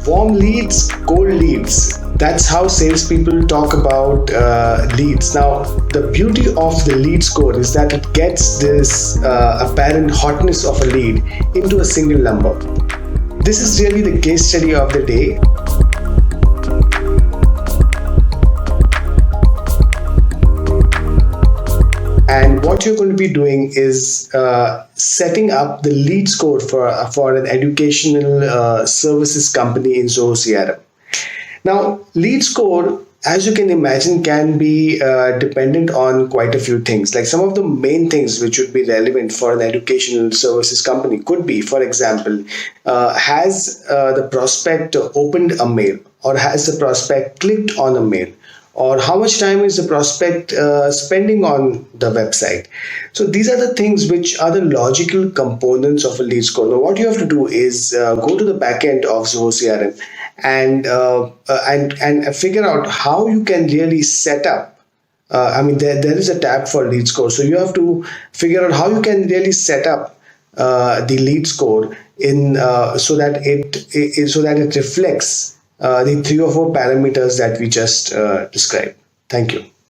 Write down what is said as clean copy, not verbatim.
Warm leads, cold leads. That's how salespeople talk about leads. Now, the beauty of the lead score is that it gets this apparent hotness of a lead into a single number. This is really the case study of the day. And what you're going to be doing is setting up the lead score for an educational services company in Zoho CRM. Now, lead score, as you can imagine, can be dependent on quite a few things. Like some of the main things which would be relevant for an educational services company could be, for example, has the prospect opened a mail, or has the prospect clicked on a mail, or how much time is the prospect spending on the website. So these are the things which are the logical components of a lead score. Now, what you have to do is go to the back end of Zoho CRM and figure out how you can really set up. There is a tab for lead score, so you have to figure out how you can really set up the lead score in so that it reflects the 3 or 4 parameters that we just described. Thank you.